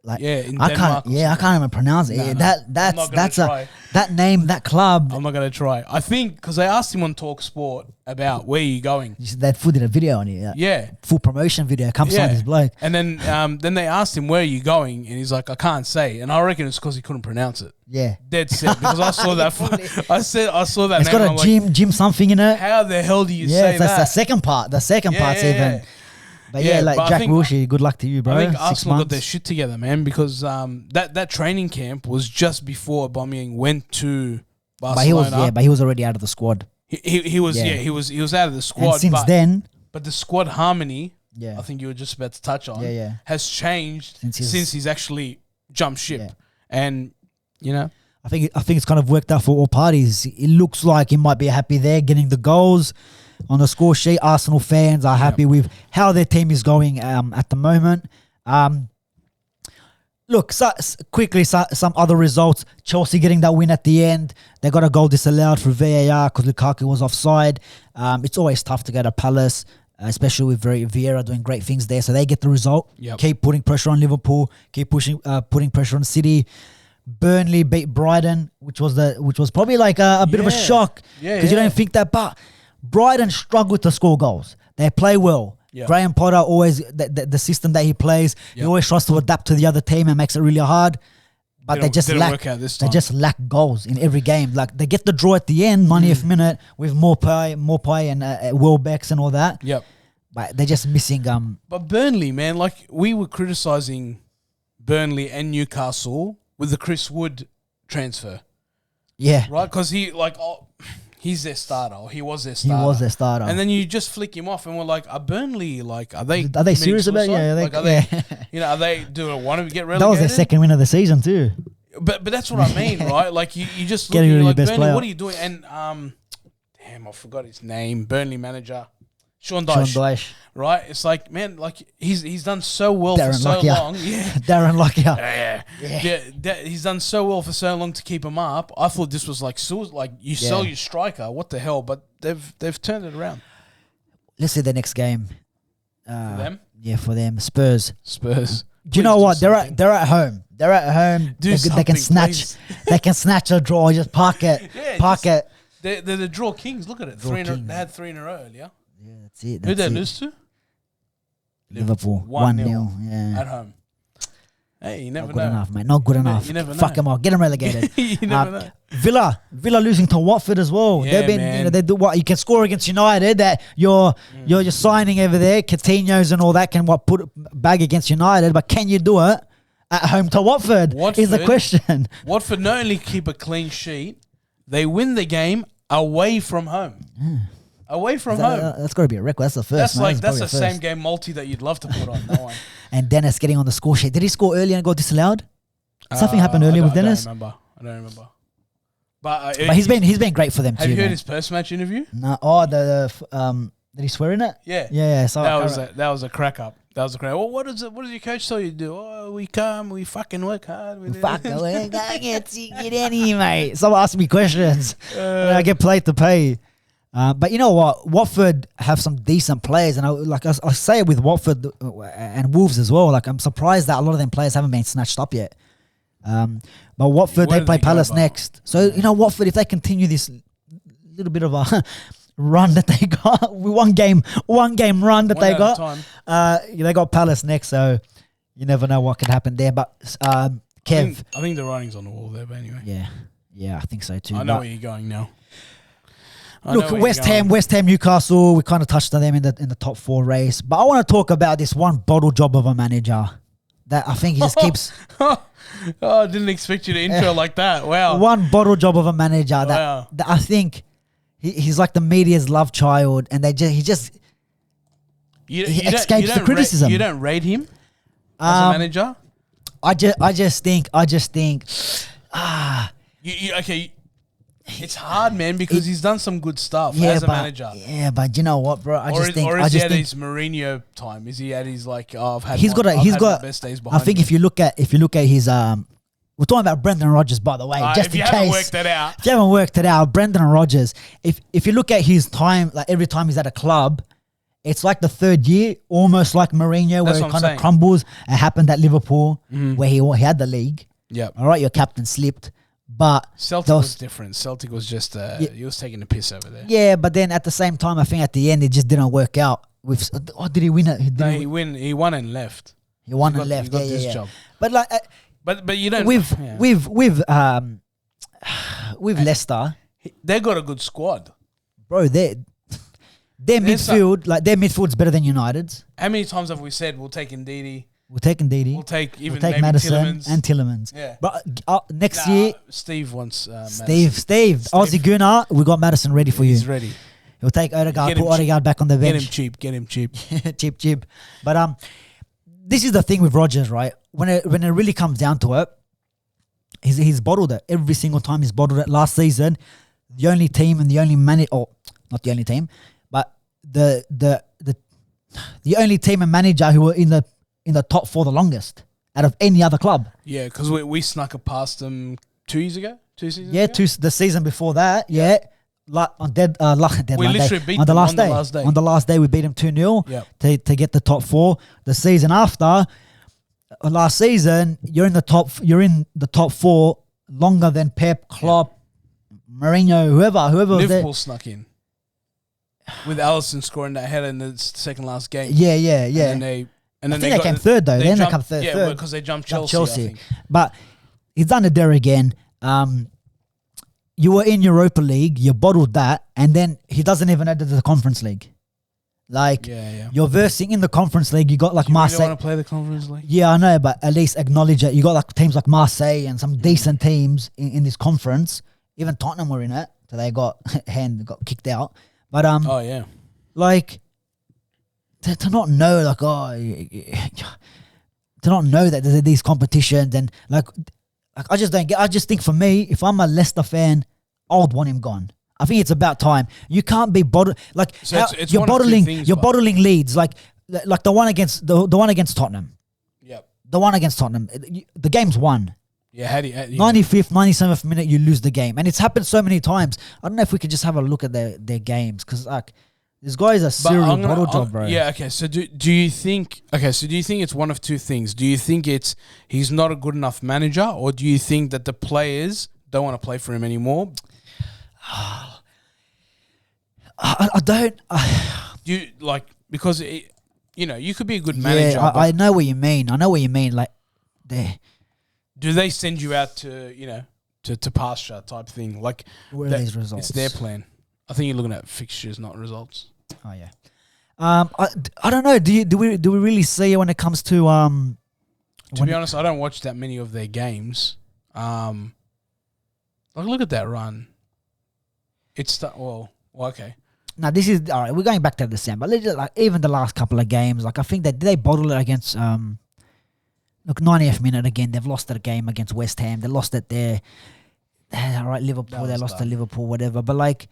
Like, in I Denmark can't even pronounce it. That name, that club. I'm not gonna try. I think because they asked him on Talk Sport about where are you going. They did a video on it. Yeah, full promotion video. Come sign this bloke. And then they asked him where are you going, and he's like, I can't say. And I reckon it's because he couldn't pronounce it. Yeah, dead set. Because I saw that. I saw that. It's name got a gym something in it. How the hell do you say that? That's the second part. The second part's even. But Jack Wilshere, good luck to you, bro. I think Arsenal got their shit together, man, because that training camp was just before Aubameyang went to Barcelona. But he was already out of the squad. He was out of the squad. And since then, but the squad harmony, I think you were just about to touch on, has changed since he's actually jumped ship, and you know. I think it's kind of worked out for all parties. It looks like he might be happy there, getting the goals on the score sheet. Arsenal fans are happy with how their team is going at the moment. Look, quickly, some other results. Chelsea getting that win at the end. They got a goal disallowed for VAR because Lukaku was offside. It's always tough to go to Palace, especially with Vieira doing great things there. So they get the result. Keep putting pressure on Liverpool. Keep putting pressure on City. Burnley beat Brighton, which was probably like a bit of a shock because you don't think that, but Brighton struggle to score goals. They play well. Graham Potter always the system that he plays. He always tries to adapt to the other team and makes it really hard. But they just lack goals in every game. Like they get the draw at the end, 90th minute with Morpay and Welbeck's and all that. But they're just missing. But Burnley, man, like we were criticizing Burnley and Newcastle with the Chris Wood transfer. Yeah. Right? Because he's their starter. Or he was their starter. He was their starter. And then you just flick him off and we're like, are Burnley, like, are they serious about it? Yeah. Are they doing want to get relegated? That was their second win of the season too. But that's what I mean, right? Like you just getting rid of your best Burnley, player. what are you doing? And damn, I forgot his name. Burnley manager. Sean Dyche. Right? It's like, man, like he's done so well for so long. Yeah. Darren Lockyer. Yeah. He's done so well for so long to keep him up. I thought this was like you sell your striker. What the hell? But they've turned it around. Let's see the next game. For them? Yeah, for them. Spurs. Do you know what? They're at home. They're at home. They can snatch. They can snatch a draw. Just park it. It. They're the draw kings. Look at it. They had 3 in a row earlier. Yeah, that's it. Who'd they lose to? Liverpool. 1-0. Yeah. At home. Hey, you never know. Not good enough, mate. Not good enough. You never know. Fuck them off. Get them relegated. You never know. Villa losing to Watford as well. Yeah, They've been, man. they do what you can score against United. That you're signing over there. Coutinho's and all that can put bag against United, but can you do it at home to Watford? Is the question. Watford not only keep a clean sheet, they win the game away from home. Away from home. That's got to be a record. That's the first. That's the same game multi that you'd love to put on. That one. And Dennis getting on the score sheet. Did he score early and got disallowed? Something happened earlier with Dennis. I don't remember. But he's been great for them too. Have you heard his post-match interview? No. Oh, did he swear in it? Yeah. Yeah. So that was a crack up. Well, what does your coach tell you to do? Oh, we fucking work hard. We get any, mate. Someone ask me questions. I get paid to pay. But you know what? Watford have some decent players, and I say it with Watford and Wolves as well. Like I'm surprised that a lot of them players haven't been snatched up yet. But Watford, they play Palace next. So you know, Watford, if they continue this little bit of a run that they got, one game run that they got, they got Palace next. So you never know what can happen there. But Kev, I think the writing's on the wall there. But anyway, yeah, I think so too. I know where you're going now. Look, West Ham, Newcastle. We kind of touched on them in the top 4 race, but I want to talk about this one bottle job of a manager that I think he just keeps. I didn't expect you to intro like that. Wow, one bottle job of a manager that I think he's like the media's love child, and he escapes the criticism. You don't rate him as a manager. I just think. Okay. It's hard, man, because he's done some good stuff as a manager. Yeah, but you know what, bro? Is he at his Mourinho time? Is he at his I've had my best days behind I think me. if you look at his we're talking about Brendan Rodgers, by the way, just in case. If you haven't worked it out, Brendan Rodgers. If you look at his time, like every time he's at a club, it's like the third year, almost like Mourinho, where it kind of crumbles. It happened at Liverpool, where he had the league. Yeah. All right, your captain slipped. But Celtic was different. Celtic was just he was taking the piss over there. Yeah, but then at the same time, I think at the end it just didn't work out. Did he win it? He won and left. He won and left. He got this job. But like, but you don't. With Leicester, they got a good squad, bro. Their midfield's better than United's. How many times have we said we'll take Ndidi? We'll take Ndidi. We'll take Maddison and Tillemans. Yeah. But next year, Steve wants Steve, Aussie Gunnar. We got Maddison ready for you. He's ready. He'll take Odegaard. Put Odegaard back on the bench. Get him cheap. cheap. But this is the thing with Rodgers, right? When it really comes down to it, he's bottled it every single time. He's bottled it. Last season, the only team and the only not the only team, but the only team and manager who were in the top 4 the longest out of any other club. Yeah, because we snuck it past them 2 years ago, 2 seasons ago? Yeah, the season before that, yeah. On the last day, we beat them 2-0 to get the top 4. The season after, last season, you're in the top 4 longer than Pep, Klopp, Mourinho, whoever Liverpool snuck in with Alisson scoring that header in the second last game. Yeah. And then they came third though. Then they come third. Yeah, because they jumped Chelsea. I think. But he's done it there again. You were in Europa League, you bottled that, and then he doesn't even enter the Conference League. Like, you're versing in the Conference League. You got like Marseille. You want to play the Conference League? Yeah, I know, but at least acknowledge it. You got like teams like Marseille and some decent teams in this conference. Even Tottenham were in it, so they got kicked out. But like. To not know, like, to not know that there's these competitions and like I just don't get. I just think for me, if I'm a Leicester fan, I would want him gone. I think it's about time. You can't be bottling like so it's you're bottling Leeds like the one against the one against Tottenham. Yep. The one against Tottenham. The game's won. Yeah, 95th, 97th minute, you lose the game, and it's happened so many times. I don't know if we could just have a look at their games because like. This guy is a serial bottle job, bro. Yeah, okay. So do you think it's one of two things? Do you think it's he's not a good enough manager, or do you think that the players don't want to play for him anymore? I don't. Do you like because you could be a good manager. Yeah, I know what you mean. Like, do they send you out to to pasture type thing? Like, where are these results? It's their plan. I think you're looking at fixtures, not results. Oh yeah. I don't know. Do we really see it when it comes to To be honest, I don't watch that many of their games. Like look at that run. It's okay. Now this is all right. We're going back to December. Like even the last couple of games, like I think that they bottled it against. Look, 90th minute again. They've lost the game against West Ham. They lost it there. All right, Liverpool. They lost to Liverpool, whatever. But like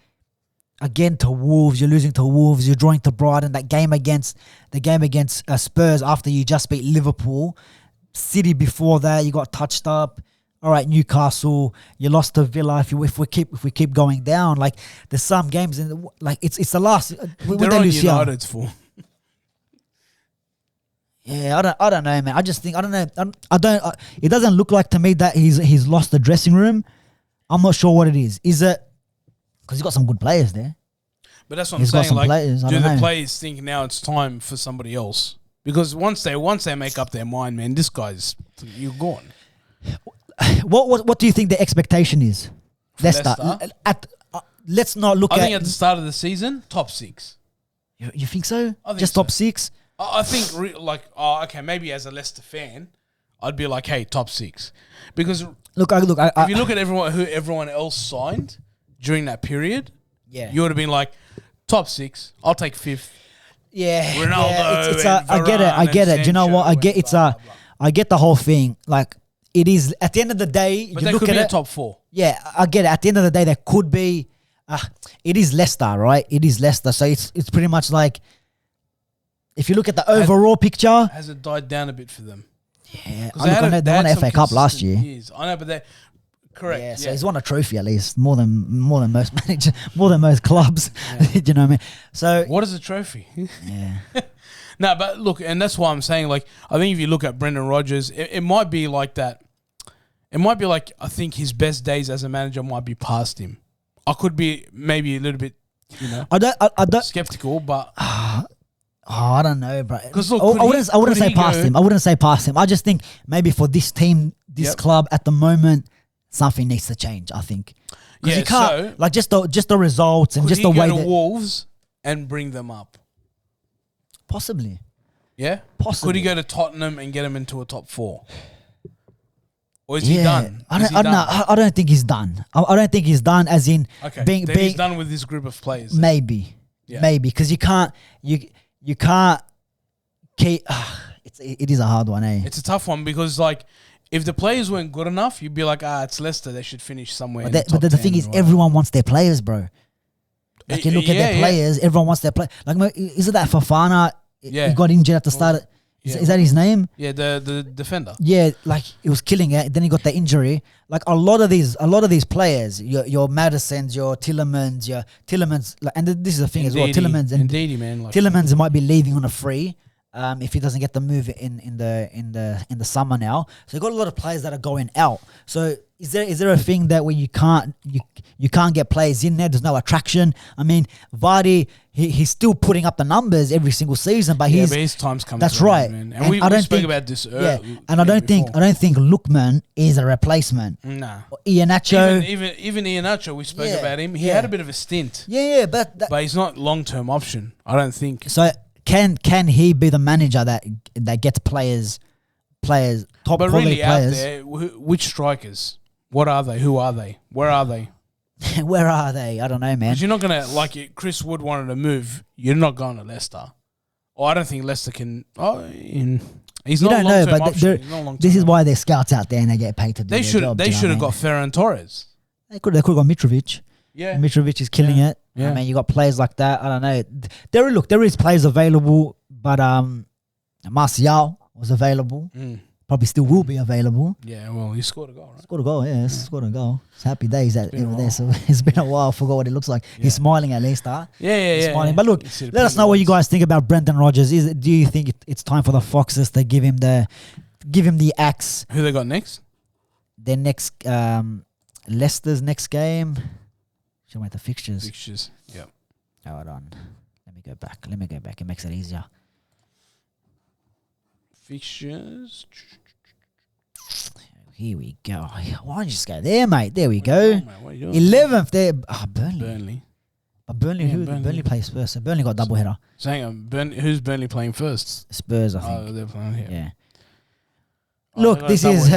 again to Wolves, you're losing to Wolves. You're drawing to Brighton. That game against Spurs after you just beat Liverpool. City before that, you got touched up. All right, Newcastle, you lost to Villa. If we keep going down, like there's some games in like it's the last. They're on United's for. Yeah, I don't know, man. I just think I don't know. It doesn't look like to me that he's lost the dressing room. I'm not sure what it is. Is it because he's got some good players there? But that's what I'm saying. Like, do the players think now it's time for somebody else? Because once they make up their mind, man, you're gone. What do you think the expectation is? Leicester. Let's not look. I think at the start of the season, top 6. You think so? I think just so. Top 6. I think okay, maybe as a Leicester fan, I'd be like, hey, top 6, because if you look at everyone else signed during that period, you would have been like, top 6. I'll take 5th. Yeah, Ronaldo. I get it. Do you know what? I get the whole thing. Like. It is at the end of the day. But you look at it, top 4. Yeah, I get it. At the end of the day, there could be. It is Leicester, right? It is Leicester, so it's pretty much like. If you look at the overall picture, has it died down a bit for them? Yeah, they won the FA Cup last year. Years. I know, but they correct. Yeah, so he's won a trophy at least, more than most managers, more than most clubs. Yeah. Do you know what I mean? So what is a trophy? Yeah. No, but look, and that's why I'm saying, like, I think if you look at Brendan Rodgers, it might be like that. It might be like, I think his best days as a manager might be past him. I could be maybe a little bit, I don't skeptical, but I don't know, bro. Because look, I wouldn't say past him. I wouldn't say past him. I just think maybe for this team, this club at the moment, something needs to change. I think because you can't just the results and just the way that Wolves and bring them up. Possibly. Yeah? Possibly. Could he go to Tottenham and get him into a top 4? Or is he done? I don't think he's done. I don't think he's done as in being he's done with this group of players. Then. Maybe. Yeah. Maybe. Because you can't keep it is a hard one, eh? It's a tough one because like if the players weren't good enough, you'd be like, it's Leicester, they should finish somewhere. But the thing is, everyone wants their players, bro. Like you look at their players, everyone wants their play. Like, is it that Fofana? Yeah, he got injured at the start. Is that his name? Yeah, the defender. Yeah, like he was killing it. Then he got the injury. Like a lot of these players, your Madisons, your Tillemans, like, and this is the thing as well. Tillemans and Tillemans might be leaving on a free. If he doesn't get the move in the summer now, so you got a lot of players that are going out. So is there a thing that where you can't get players in there? There's no attraction. I mean, Vardy, he's still putting up the numbers every single season, but his time's coming. That's right. Man. And we spoke about this earlier. Yeah, and I don't think Lookman is a replacement. Nah. Iheanacho, even Iheanacho, we spoke about him. He had a bit of a stint. Yeah, but he's not long-term option. I don't think so. Can he be the manager that gets players top but quality really players? Out there, which strikers? What are they? Who are they? Where are they? Where are they? I don't know, man. Because you're not gonna Chris Wood wanted to move. You're not going to Leicester. Or I don't think Leicester can. He's not. You don't know, but this is why there's scouts out there and they get paid to do their job. They should have got Ferran Torres. They could have got Mitrovic. Yeah, Mitrovic is killing it. Yeah. I mean, you got players like that. I don't know. There is players available, but Martial was available. Probably still will be available. Yeah, well, he scored a goal, right? Scored a goal, scored a goal. It's happy days over there. So it's been a while. I forgot what it looks like. Yeah. He's smiling at least, huh? Yeah. Smiling. But look, let us know what you guys think about Brendan Rodgers. Do you think it's time for the Foxes to give him the axe? Who they got next? Their next Leicester's next game. Show me the fixtures. Yep. Hold on. Let me go back. It makes it easier. Fixtures. Here we go. Why don't you just go there, mate? There we go. 11th there. Burnley. But Burnley plays first. So Burnley got a double header. So hang on. Who's Burnley playing first? Spurs, I think. Oh, they're playing here. Yeah. Look, this is...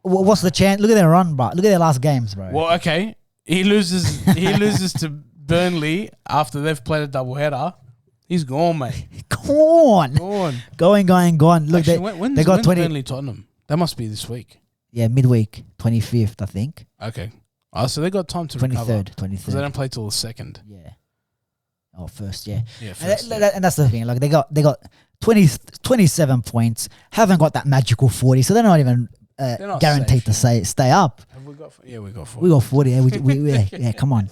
what's the chance? Look at their run, bro. Look at their last games, bro. Well, okay. He loses to Burnley, after they've played a doubleheader, he's gone, mate. Gone. Gone. Look, Actually, they when's got 20. Burnley Tottenham? That must be this week. Yeah, midweek, 25th, I think. Okay. Oh, so they got time to recover. 23rd. Because they don't play till the 2nd. Yeah. Oh, first, yeah. Yeah, first. And that's the thing. Like, they got 27 points, haven't got that magical 40, so they're not even guaranteed to stay up. Have we got? Yeah, we got 40. We got 40. Yeah, come on.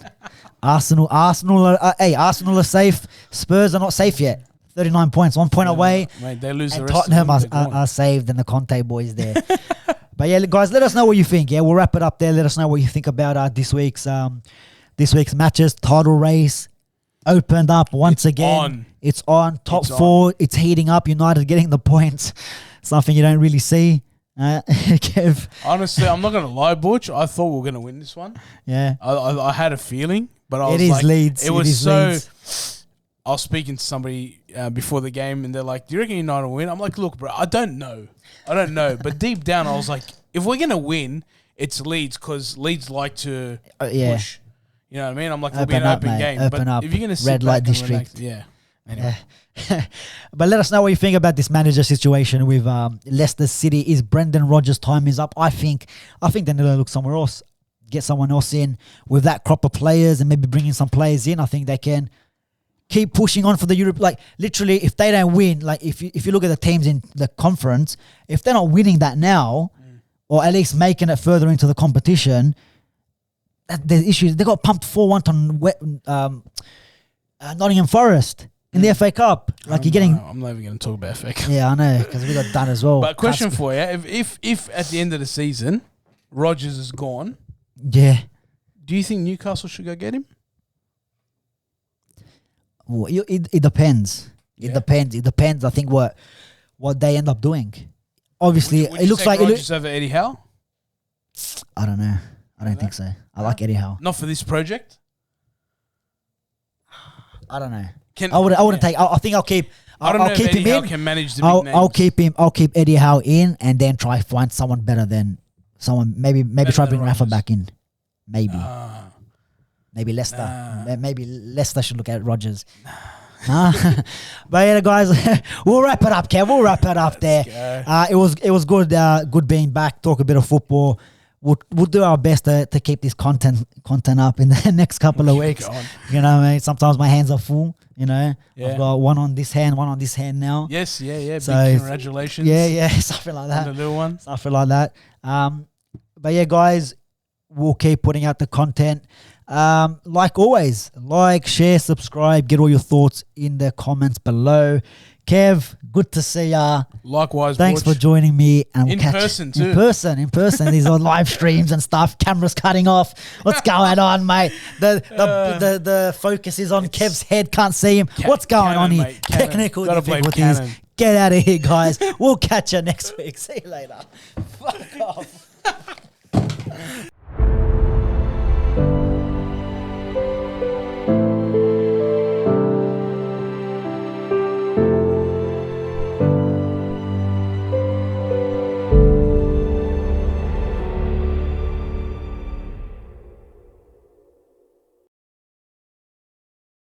Arsenal are safe. Spurs are not safe yet. 39 points, 1 point away. Mate, they lose and the rest Tottenham of them. are saved, and the Conte boys there. But yeah, guys, let us know what you think. Yeah, we'll wrap it up there. Let us know what you think about this week's matches. Title race opened up once again. It's on. Top four. It's heating up. United getting the points. Something you don't really see. Kev. Honestly, I'm not going to lie, Butch. I thought we were going to win this one. Yeah. I had a feeling, but I was like... Leeds. It was so... Leeds. I was speaking to somebody before the game, and they're like, do you reckon United will win? I'm like, look, bro, I don't know. But deep down, I was like, if we're going to win, it's Leeds, because Leeds like to push. You know what I mean? I'm like, it'll be an open game. Open but up. If you're going to sit Red light back and district. relax, anyway. But let us know what you think about this manager situation with Leicester City. Is Brendan Rodgers' time is up? I think they need to look somewhere else. Get someone else in with that crop of players, and maybe bringing some players in. I think they can keep pushing on for the Europe. Like, literally, if they don't win, like if you look at the teams in the conference, if they're not winning that now, or at least making it further into the competition, there's issues. They got pumped 4-1 on Nottingham Forest in the FA Cup. Like, you're getting... I'm not even going to talk about FA Cup. Yeah, I know, because we got done as well. But question for you, if at the end of the season, Rodgers is gone, yeah, do you think Newcastle should go get him? Well, it depends. It depends. I think what they end up doing. Obviously, would it looks like Rodgers over Eddie Howe. I don't know. I don't think so. I like Eddie Howe. Not for this project. I don't know. I wouldn't take. I think I'll keep. I'll keep him in. Can manage the big names. I'll keep him. I'll keep Eddie Howe in, and then try find someone better than someone. Maybe try bring Rafa back in. Maybe. Maybe Leicester. Maybe Leicester should look at Rodgers. But yeah, guys, we'll wrap it up, Kev. We'll wrap it up there. It was good. Good being back. Talk a bit of football. We'll do our best to keep this content up in the next couple of weeks. You know what I mean? Sometimes my hands are full, you know. Yeah. I've got one on this hand now. Yes, yeah. So big congratulations. Yeah, something like that. The little one. Something like that. But yeah, guys, we'll keep putting out the content. Like always, like, share, subscribe, get all your thoughts in the comments below. Kev, good to see ya. Likewise, thanks Butch. for joining me. And in person too. In person. These are live streams and stuff. Cameras cutting off. What's going on, mate? The focus is on Kev's head. Can't see him. What's going on here? Mate, Technical difficulties. Get out of here, guys. We'll catch you next week. See you later. Fuck off.